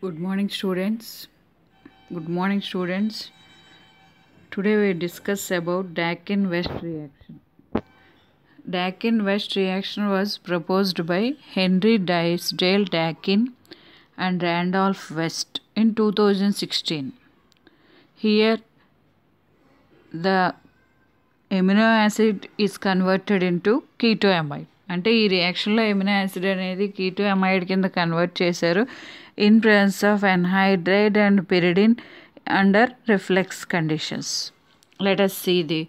Good morning, students. Good morning, students. Today we discuss about Dakin-West reaction. Dakin-West reaction was proposed by Henry Drysdale Dakin and Randolph West in 2016. Here, the amino acid is converted into ketoamide. అంటే ఈ రియాక్షన్లో amino acid అనేది కీటోఅమైడ్ కింద convert చేశారు in presence of anhydride and pyridine under reflex conditions. Let us see the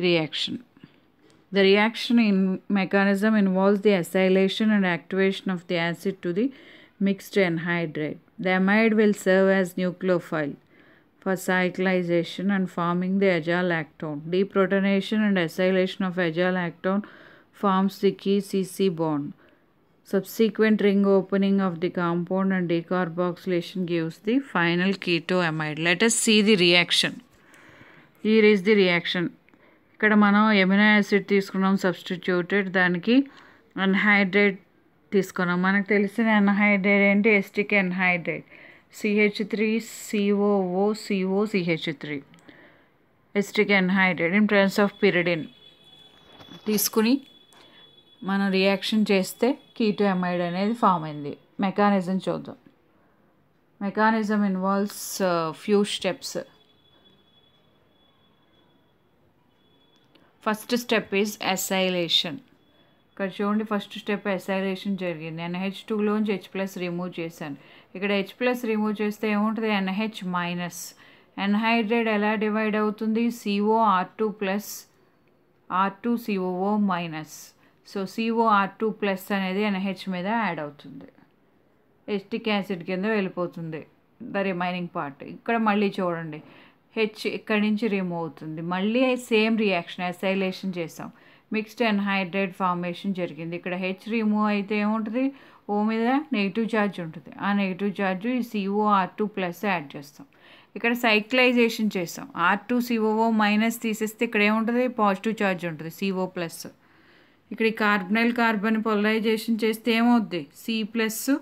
reaction. The reaction in mechanism involves the acylation and activation of the acid to the mixed anhydride. The amide will serve as nucleophile for cyclization and forming the azyl-lactone. Deprotonation and acylation of azyl-lactone forms the key CC bond. Subsequent ring opening of the compound and decarboxylation gives the final ketoamide. Let us see the reaction. Here is the reaction. ఇక్కడ మనం amino acid తీసుకున్నాం substituted, దానికి anhydride తీసుకున్నాం. మనకు తెలిసిన anhydride ఏంటి? Acetic anhydride CH3COO acetic anhydride in presence of pyridine తీసుకుని మనం రియాక్షన్ చేస్తే కీటోఅమైడ్ అనేది ఫామ్ అయింది. మెకానిజం చూద్దాం. Mechanism involves few steps. First step is acylation. ఇక్కడ చూడండి, ఫస్ట్ స్టెప్ అసైలేషన్ జరిగింది. NH2లోంచి H+ రిమూవ్ చేశాను. ఇక్కడ H+ రిమూవ్ చేస్తే ఏముంటుంది? NH minus. ఎన్హైడ్రేట్ ఎలా డివైడ్ అవుతుంది? COR2+ R2COO minus. So COR2+ అనేది NH మీద యాడ్ అవుతుంది, ఎస్టిక్ యాసిడ్ కింద వెళ్ళిపోతుంది ద రిమైనింగ్ పార్ట్. ఇక్కడ మళ్ళీ చూడండి, H ఇక్కడి నుంచి రిమూవ్ అవుతుంది. మళ్ళీ సేమ్ రియాక్షన్ అసైలేషన్ చేసాం, మిక్స్డ్ అన్హైడ్రేట్ ఫార్మేషన్ జరిగింది. ఇక్కడ H రిమూవ్ అయితే ఏముంటుంది? O మీద నెగిటివ్ ఛార్జ్ ఉంటుంది. ఆ నెగిటివ్ ఛార్జ్ ఈ COR2+ యాడ్ చేస్తాం. ఇక్కడ సైక్లైజేషన్ చేస్తాం. R2COO మైనస్ తీసేస్తే ఇక్కడ ఏముంటుంది? పాజిటివ్ ఛార్జ్ ఉంటుంది, CO+. ఇక్కడ ఈ కార్బనైల్ కార్బన్ పోలరైజేషన్ చేస్తే ఏమవుద్ది? C+O-.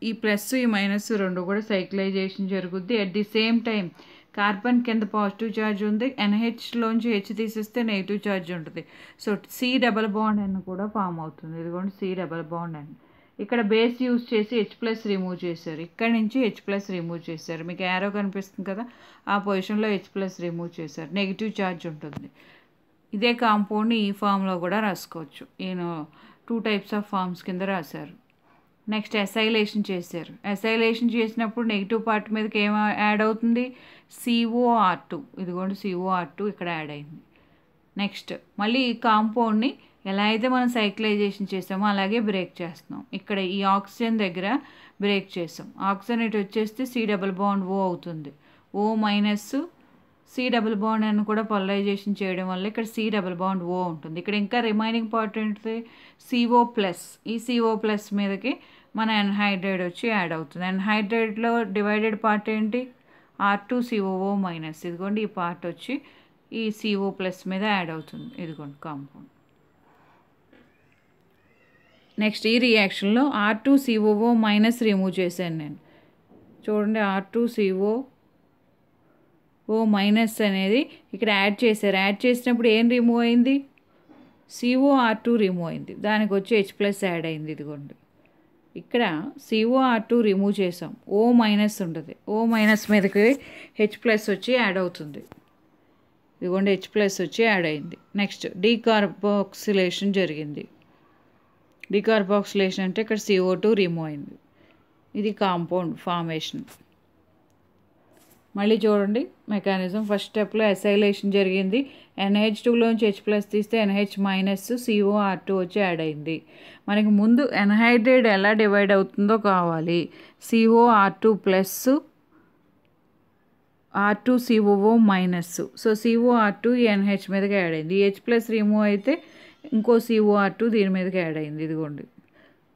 ఈ ప్లస్ ఈ మైనస్ రెండు కూడా సైక్లైజేషన్ జరుగుద్ది. At the same time carbon కింద పాజిటివ్ ఛార్జ్ ఉంది, NHలోంచి H తీసేస్తే నెగిటివ్ ఛార్జ్ ఉంటుంది. సో C+N కూడా ఫామ్ అవుతుంది. ఇదిగోండి C+N. ఇక్కడ బేస్ యూజ్ చేసి H+ రిమూవ్ చేశారు. ఇక్కడ నుంచి H+ రిమూవ్ చేశారు. మీకు యారో కనిపిస్తుంది కదా, ఆ పొజిషన్లో H+ రిమూవ్ చేశారు, నెగిటివ్ ఛార్జ్ ఉంటుంది. ఇదే కాంపౌండ్ని ఈ ఫామ్లో కూడా రాసుకోవచ్చు. ఈయన 2 టైప్స్ ఆఫ్ ఫామ్స్ కింద రాశారు. నెక్స్ట్ అసైలేషన్ చేశారు. అసైలేషన్ చేసినప్పుడు నెగిటివ్ పార్ట్ మీదకి ఏం యాడ్ అవుతుంది? COR2. ఇదిగోండి COR2 ఇక్కడ యాడ్ అయింది. నెక్స్ట్ మళ్ళీ ఈ కాంపౌండ్ని ఎలా అయితే మనం సైక్లైజేషన్ చేసామో అలాగే బ్రేక్ చేస్తున్నాం. ఇక్కడ ఈ ఆక్సిజన్ దగ్గర బ్రేక్ చేసాం. ఆక్సిజన్ ఇటు వచ్చేస్తే C+O అవుతుంది. O- C+N కూడా పోలరైజేషన్ చేయడం వల్ల ఇక్కడ C+O ఉంటుంది. ఇక్కడ ఇంకా రిమైనింగ్ పార్ట్ ఏంటిది? CO+. ఈ CO+ మీదకి మన ఎన్హైడ్రేట్ వచ్చి యాడ్ అవుతుంది. ఎన్హైడ్రేట్లో డివైడెడ్ పార్ట్ ఏంటి? R2COO-. ఇదిగోండి ఈ పార్ట్ వచ్చి ఈ CO+ మీద యాడ్ అవుతుంది. ఇదిగోండి కాంపౌండ్. నెక్స్ట్ ఈ రియాక్షన్లో R2COO- రిమూవ్ చేశాను నేను. చూడండి, R2COO- అనేది ఇక్కడ యాడ్ చేశారు. యాడ్ చేసినప్పుడు ఏం రిమూవ్ అయింది? COR2 రిమూవ్ అయింది. దానికి వచ్చి H+ యాడ్ అయింది. ఇదిగోండి ఇక్కడ COR2 రిమూవ్ చేసాం, O- ఉంటుంది. O- మీదకి H+ వచ్చి యాడ్ అవుతుంది. ఇదిగోండి H+ వచ్చి యాడ్ అయింది. నెక్స్ట్ డీకార్బాక్సిలేషన్ జరిగింది. డీకార్బాక్సిలేషన్ అంటే ఇక్కడ CO2 రిమూవ్ అయింది. ఇది కాంపౌండ్ ఫార్మేషన్. మళ్ళీ చూడండి మెకానిజం. ఫస్ట్ స్టెప్లో అసైలేషన్ జరిగింది. NH2లోంచి H+ తీస్తే NH- COR2 వచ్చి యాడ్ అయింది. మనకి ముందు ఎన్హైడ్రేట్ ఎలా డివైడ్ అవుతుందో కావాలి. COR2+ R2COO-. సో COR2 ఈ NH మీదకి యాడ్ అయింది. H+ రిమూవ్ అయితే ఇంకో COR2 దీని మీదకి యాడ్ అయింది. ఇదిగోండి,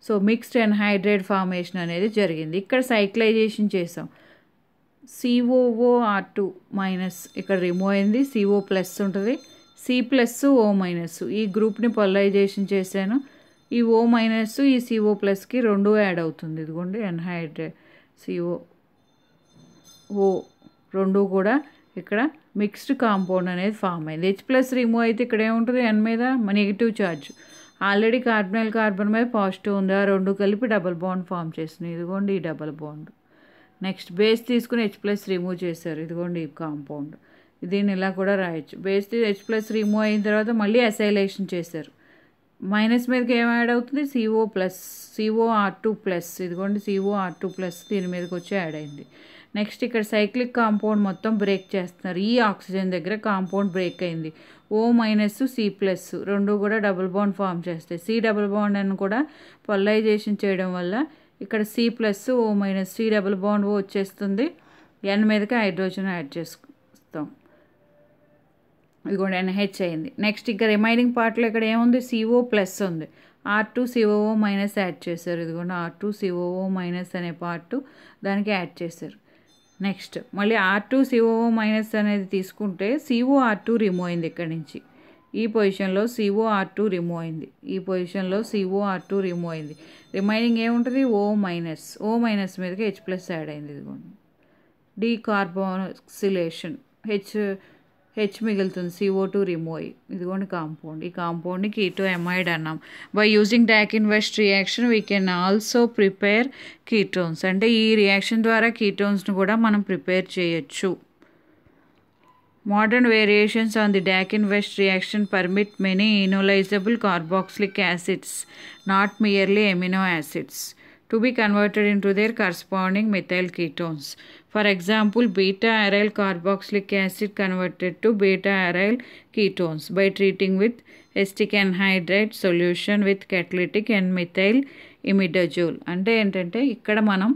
సో మిక్స్డ్ ఎన్హైడ్రేట్ ఫార్మేషన్ అనేది జరిగింది. ఇక్కడ సైక్లైజేషన్ చేసాం. COOR2- ఇక్కడ రిమూవ్ అయింది, CO+ ఉంటుంది, C+O-. ఈ గ్రూప్ని పోలరైజేషన్ చేశాను. ఈ O మైనస్ ఈ CO ప్లస్కి రెండు యాడ్ అవుతుంది. ఇదిగోండి ఎన్హైడ్రేట్ CO O రెండు కూడా ఇక్కడ మిక్స్డ్ కాంపౌండ్ అనేది ఫామ్ అయింది. H ప్లస్ రిమూవ్ అయితే ఇక్కడ ఏముంటుంది, N మీద నెగిటివ్ ఛార్జ్, ఆల్రెడీ కార్బన్ మీద పాజిటివ్ ఉంది, ఆ రెండు కలిపి డబుల్ బాండ్ ఫామ్ చేసినాయి. ఇదిగోండి ఈ డబుల్ బాండ్. నెక్స్ట్ బేస్ తీసుకుని H ప్లస్ రిమూవ్ చేశారు. ఇదిగోండి ఈ కాంపౌండ్. దీన్ని ఇలా కూడా రాయొచ్చు. బేస్ H ప్లస్ రిమూవ్ అయిన తర్వాత మళ్ళీ అసైలేషన్ చేశారు. మైనస్ మీదకి ఏం యాడ్ అవుతుంది, CO ప్లస్ COR2 ప్లస్. ఇదిగోండి COR2 ప్లస్ దీని మీదకి వచ్చి యాడ్ అయింది. నెక్స్ట్ ఇక్కడ సైక్లిక్ కాంపౌండ్ మొత్తం బ్రేక్ చేస్తున్నారు. ఈ ఆక్సిజన్ దగ్గర కాంపౌండ్ బ్రేక్ అయింది. O మైనస్ C ప్లస్ రెండు కూడా డబుల్ బాండ్ ఫామ్ చేస్తాయి. C డబుల్ బాండ్ అని కూడా పొలరైజేషన్ చేయడం వల్ల ఇక్కడ C plus O minus C double bond O వచ్చేస్తుంది. N మీదకి హైడ్రోజన్ యాడ్ చేసుకుంటాం. ఇదిగోండి NH అయింది. నెక్స్ట్ ఇంకా రిమైనింగ్ పార్ట్లో ఇక్కడ ఏముంది, CO ప్లస్ ఉంది, R2COO మైనస్ యాడ్ చేశారు. ఇదిగోండి R2COO మైనస్ అనే పార్ట్ దానికి యాడ్ చేశారు. నెక్స్ట్ మళ్ళీ R2COO మైనస్ అనేది తీసుకుంటే COR2 రిమూవ్ అయింది. ఇక్కడ నుంచి ఈ పొజిషన్లో COR2 రిమూవ్ అయింది. ఈ పొజిషన్లో COR2 రిమూవ్ అయింది. రిమైనింగ్ ఏముంటుంది, O మైనస్ మీదకి H ప్లస్ యాడ్ అయింది. ఇదిగోండి డీకార్బోక్సిలేషన్, హెచ్ మిగులుతుంది, CO2 రిమూవ్ అయ్యి. ఇదిగోండి కాంపౌండ్. ఈ కాంపౌండ్ని కీటో ఎమైడ్ అన్నాం. బై యూజింగ్ డాక్ ఇన్వర్స్ reaction we can also prepare ketones. అంటే ఈ రియాక్షన్ ద్వారా కీటోన్స్ని కూడా మనం ప్రిపేర్ చేయొచ్చు. Modern variations on the Dakin-West reaction permit many enolizable carboxylic acids, not merely amino acids, to be converted into their corresponding methyl ketones. For example, beta-aryl carboxylic acid converted to beta-aryl ketones by treating with acetic anhydride solution with catalytic N-methyl imidazole. అంటే ఏంటంటే ఇక్కడ మనం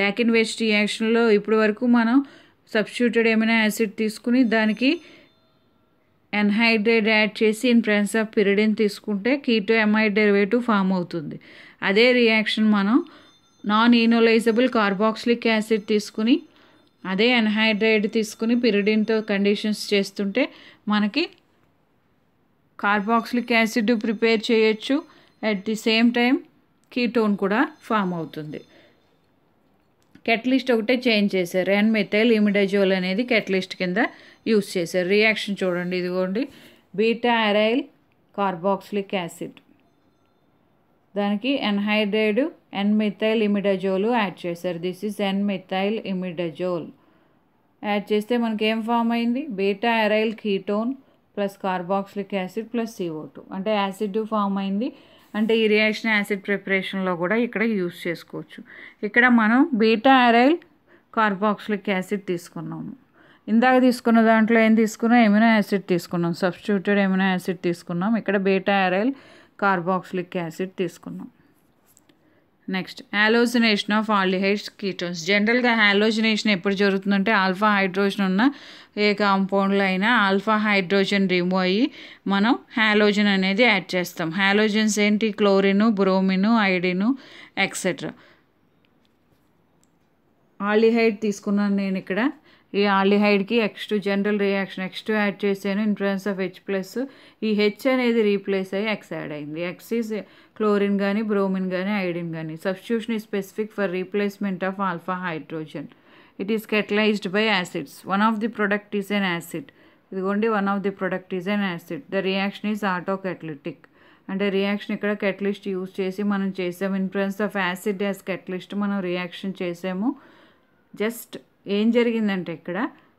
Dakin-West రియాక్షన్లో ఇప్పటి వరకు మనం substituted amino acid తీసుకుని దానికి anhydride add చేసి ఇన్ ప్రెసెన్స్ ఆఫ్ పిరిడిన్ తీసుకుంటే కీటో ఎమైడ్ డెరివేటివ్ ఫామ్ అవుతుంది. అదే రియాక్షన్ మనం నాన్ ఈనోలైజబుల్ కార్బాక్సిలిక్ యాసిడ్ తీసుకుని అదే ఎన్హైడ్రైడ్ తీసుకుని పిరిడిన్తో కండిషన్స్ చేస్తుంటే మనకి కార్బాక్సిలిక్ యాసిడ్ ప్రిపేర్ చేయొచ్చు. At the same time ketone కూడా ఫామ్ అవుతుంది. కెటలిస్ట్ ఒకటే చేంజ్ చేశారు. N-methyl imidazole అనేది కెటలిస్ట్ కింద యూస్ చేశారు. రియాక్షన్ చూడండి. ఇదిగోండి బీటా-అరైల్ కార్బాక్సిలిక్ యాసిడ్ దానికి ఎన్హైడ్రైడ్ N-methyl imidazole యాడ్ చేశారు. This is N-methyl imidazole add చేస్తే మనకి ఏం ఫామ్ అయింది, beta-aryl ketone plus carboxylic acid plus CO2 అంటే యాసిడ్ ఫామ్ అయింది. అంటే ఈ రియాక్షన్ యాసిడ్ ప్రిపరేషన్లో కూడా ఇక్కడ యూస్ చేసుకోవచ్చు. ఇక్కడ మనం బీటా-అరైల్ కార్బాక్సిలిక్ యాసిడ్ తీసుకున్నాము. ఇందాక తీసుకున్న దాంట్లో ఏం తీసుకున్నాం, ఎమినో యాసిడ్ తీసుకున్నాం, సబ్స్టిట్యూటెడ్ ఎమినో యాసిడ్ తీసుకున్నాం. ఇక్కడ బీటా-అరైల్ కార్బాక్సిలిక్ యాసిడ్ తీసుకున్నాం. Next halogenation of aldehydes ketones. జనరల్గా హాలోజినేషన్ ఎప్పుడు జరుగుతుందంటే ఆల్ఫా హైడ్రోజన్ ఉన్న ఏ కాంపౌండ్లో అయినా ఆల్ఫా హైడ్రోజన్ రిమూవ్ అయ్యి మనం హాలోజన్ అనేది యాడ్ చేస్తాం. హాలోజన్స్ ఏంటి, chlorine, bromine, iodine etcetera. Aldehyde తీసుకున్నాను నేను ఇక్కడ. ఈ ఆల్డిహైడ్కి X2 general reaction X2 add చేసాను in presence of H plus. ఈ H అనేది రీప్లేస్ అయ్యి X యాడ్ అయింది. X ఈజ్ క్లోరిన్ కానీ బ్రోమిన్ కానీ ఐడిన్ కానీ. Substitution is specific for replacement of alpha hydrogen. It is catalyzed by acids. One of the product is an acid. ఇదిగోండి one of the product is an acid. The reaction is autocatalytic. అంటే reaction ఇక్కడ catalyst use చేసి మనం చేసాము. In presence of acid as catalyst మనం reaction చేసాము. Just ఏం జరిగిందంటే ఇక్కడ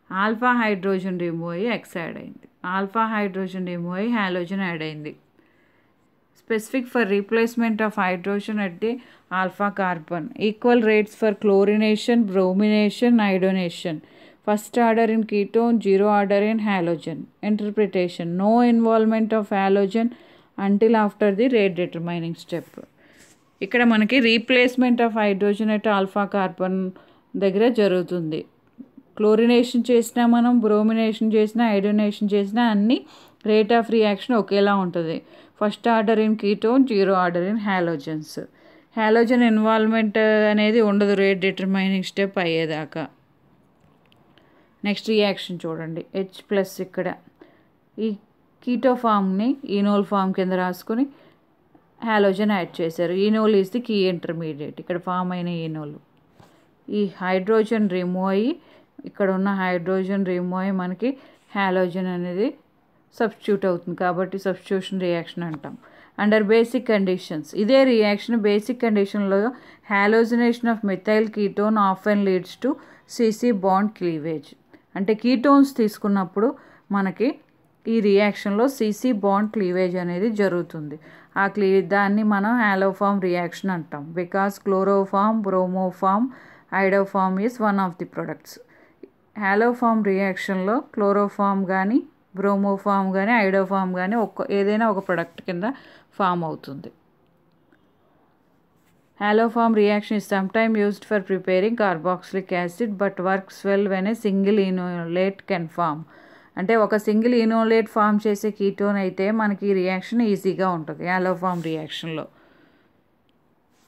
ఆల్ఫా హైడ్రోజన్ రిమూవ్ అయ్యి X యాడ్ అయింది. ఆల్ఫా హైడ్రోజన్ రిమూవ్ అయ్యి హాలోజన్ యాడ్ అయింది. Specific for replacement of hydrogen at the alpha carbon. Equal rates for chlorination, bromination, iodination. First order in ketone, zero order in halogen. Interpretation: no involvement of halogen until after the rate determining step. ఇక్కడ మనకి replacement of hydrogen at alpha carbon దగ్గర జరుగుతుంది. Chlorination చేసినా మనం, bromination చేసినా, ఐడోనేషన్ చేసినా అన్ని rate of reaction ఒకేలా ఉంటుంది. First order in ketone, zero order in halogens. Halogen involvement అనేది ఉండదు రేట్ డిటర్మైనింగ్ స్టెప్ అయ్యేదాకా. నెక్స్ట్ రియాక్షన్ చూడండి. H ప్లస్ ఇక్కడ ఈ కీటో ఫామ్ని ఈనోల్ ఫామ్ కింద రాసుకొని హాలోజన్ యాడ్ చేశారు. Enol is the key intermediate. ఇక్కడ ఫామ్ అయిన ఈనోలు. ఈ హైడ్రోజన్ రిమూవ్ అయ్యి ఇక్కడ ఉన్న హైడ్రోజన్ రిమూవ్ అయ్యి మనకి హాలోజన్ అనేది సబ్స్టిట్యూట్ అవుతుంది. కాబట్టి సబ్స్టిట్యూషన్ రియాక్షన్ అంటాం. అండర్ బేసిక్ కండిషన్స్, ఇదే రియాక్షన్ బేసిక్ కండిషన్లో halogenation of methyl ketone often leads to CC bond cleavage. అంటే కీటోన్స్ తీసుకున్నప్పుడు మనకి ఈ రియాక్షన్లో సిసి బాండ్ క్లీవేజ్ అనేది జరుగుతుంది. దాన్ని మనం హాలోఫార్మ్ రియాక్షన్ అంటాం. Because chloroform, bromoform, iodoform is one of the products. Haloform రియాక్షన్లో క్లోరోఫార్మ్ కానీ, బ్రోమోఫార్మ్ కానీ, ఐడోఫార్మ్ కానీ ఏదైనా ఒక ప్రొడక్ట్ కింద ఫామ్ అవుతుంది. హాలోఫార్మ్ reaction is sometimes used for preparing carboxylic acid but works well when a single enolate can form. అంటే ఒక సింగిల్ ఇనోలేట్ ఫామ్ చేసే కీటోన్ అయితే మనకి ఈ రియాక్షన్ ఈజీగా ఉంటుంది హాలోఫార్మ్ రియాక్షన్లో.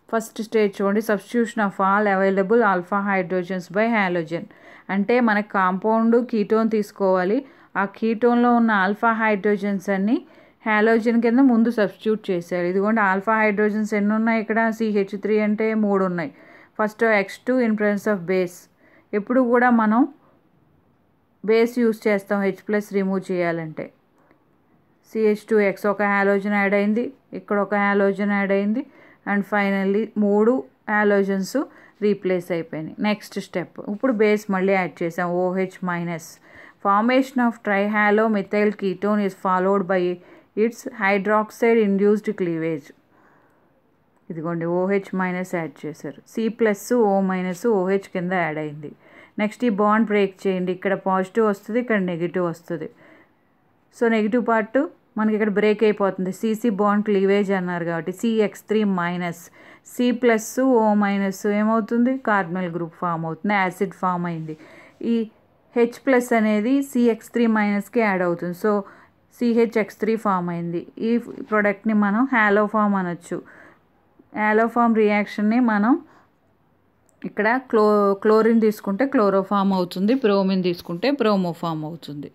ఫస్ట్ స్టేజ్ చూడండి, substitution of all available alpha hydrogens by halogen. అంటే మనకి కాంపౌండ్ కీటోన్ తీసుకోవాలి. ఆ కీటోన్లో ఉన్న ఆల్ఫా హైడ్రోజన్స్ అన్నీ హాలోజన్ కింద ముందు సబ్స్టిట్యూట్ చేశారు. ఇదిగోండి ఆల్ఫా హైడ్రోజన్స్ ఎన్ని ఉన్నాయి ఇక్కడ, CH3 అంటే 3 ఉన్నాయి. First X2 in presence of base. ఎప్పుడు కూడా మనం బేస్ యూస్ చేస్తాం H+ రిమూవ్ చేయాలంటే. CH2X ఒక హాలోజన్ యాడ్ అయింది, ఇక్కడ ఒక హాలోజన్ యాడ్ అయింది, అండ్ ఫైనల్లీ 3 హాలోజన్స్ రీప్లేస్ అయిపోయినాయి. నెక్స్ట్ స్టెప్, ఇప్పుడు బేస్ మళ్ళీ యాడ్ చేసాం OH-. Formation of trihalo methyl ketone is followed by its hydroxide induced cleavage. ఇదిగోండి OH- యాడ్ చేశారు. C+O- కింద యాడ్ అయింది. నెక్స్ట్ ఈ బాండ్ బ్రేక్ చేయండి. ఇక్కడ పాజిటివ్ వస్తుంది, ఇక్కడ నెగిటివ్ వస్తుంది. సో నెగిటివ్ పార్ట్ మనకి ఇక్కడ బ్రేక్ అయిపోతుంది. CC బాండ్ క్లీవేజ్ అన్నారు కాబట్టి CX3-. C+O- ఏమవుతుంది, కార్బనల్ గ్రూప్ ఫామ్ అవుతుంది, యాసిడ్ ఫామ్ అయింది. ఈ H+ అనేది CX3-కి యాడ్ అవుతుంది. సో CHX3 ఫామ్ అయింది. ఈ ప్రోడక్ట్ని మనం హాలోఫార్మ్ అనొచ్చు. హాలోఫార్మ్ రియాక్షన్ని మనం ఇక్కడ క్లోరిన్ తీసుకుంటే క్లోరోఫార్మ్ అవుతుంది, బ్రోమిన్ తీసుకుంటే బ్రోమోఫార్మ్ అవుతుంది.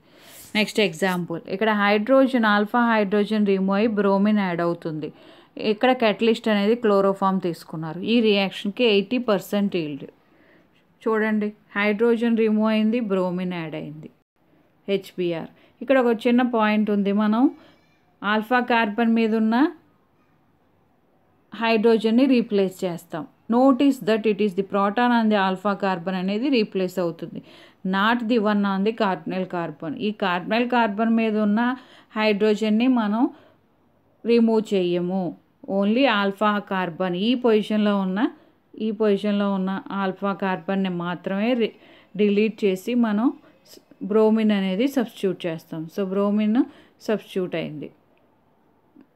నెక్స్ట్ ఎగ్జాంపుల్, ఇక్కడ హైడ్రోజన్ ఆల్ఫా హైడ్రోజన్ రిమూవ్ అయ్యి బ్రోమిన్ యాడ్ అవుతుంది. ఇక్కడ కెటలిస్ట్ అనేది క్లోరోఫార్మ్ తీసుకున్నారు. ఈ రియాక్షన్కి 80% ఈల్డ్. చూడండి హైడ్రోజన్ రిమూవ్ అయింది, బ్రోమిన్ యాడ్ అయింది, HBr. ఇక్కడ ఒక చిన్న పాయింట్ ఉంది, మనం ఆల్ఫా కార్బన్ మీద ఉన్న హైడ్రోజన్ని రీప్లేస్ చేస్తాం. Notice that it is the proton on the alpha carbon అనేది రీప్లేస్ అవుతుంది, not the one on the carbonyl carbon. ఈ కార్బనల్ కార్బన్ మీద ఉన్న హైడ్రోజన్ని మనం రిమూవ్ చేయము, ఓన్లీ ఆల్ఫా కార్బన్ ఈ పొజిషన్లో ఉన్న ఆల్ఫా కార్బన్ని మాత్రమే డిలీట్ చేసి మనం బ్రోమిన్ అనేది సబ్స్టిట్యూట్ చేస్తాం. సో బ్రోమిన్ సబ్స్టిట్యూట్ అయింది,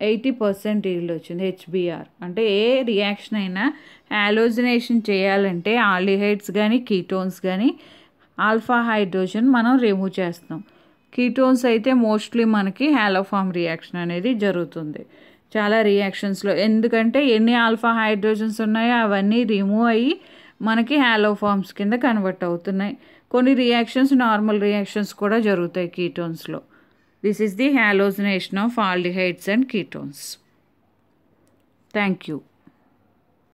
80% ఈల్డ్ వచ్చింది, HBr. అంటే ఏ రియాక్షన్ అయినా హాలోజనేషన్ చేయాలంటే ఆల్డిహైడ్స్ కానీ కీటోన్స్ కానీ ఆల్ఫా హైడ్రోజన్ మనం రిమూవ్ చేస్తాం. కీటోన్స్ అయితే మోస్ట్లీ మనకి హాలోఫార్మ్ రియాక్షన్ అనేది జరుగుతుంది చాలా రియాక్షన్స్లో. ఎందుకంటే ఎన్ని ఆల్ఫా హైడ్రోజన్స్ ఉన్నాయో అవన్నీ రిమూవ్ అయ్యి మనకి హాలోఫార్మ్స్ కింద కన్వర్ట్ అవుతున్నాయి. కొన్ని రియాక్షన్స్ నార్మల్ రియాక్షన్స్ కూడా జరుగుతాయి కీటోన్స్లో. This is the halogenation of aldehydes and ketones. Thank you.